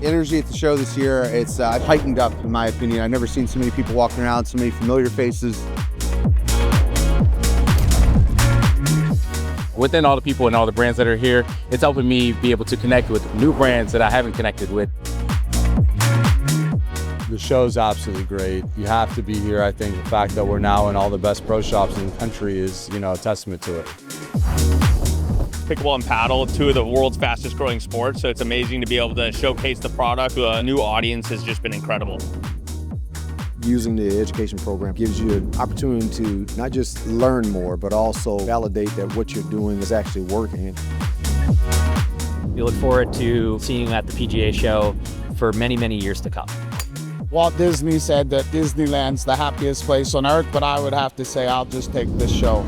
Energy at the show this year, it's heightened up in my opinion. I've never seen so many people walking around, so many familiar faces. Within all the people and all the brands that are here, it's helping me be able to connect with new brands that I haven't connected with. The show's absolutely great. You have to be here. I think the fact that we're now in all the best pro shops in the country is, a testament to it. Pickleball and paddle, two of the world's fastest growing sports, so it's amazing to be able to showcase the product to a new audience has just been incredible. Using the education program gives you an opportunity to not just learn more, but also validate that what you're doing is actually working. We look forward to seeing you at the PGA Show for many, many years to come. Walt Disney said that Disneyland's the happiest place on earth, but I would have to say I'll just take this show.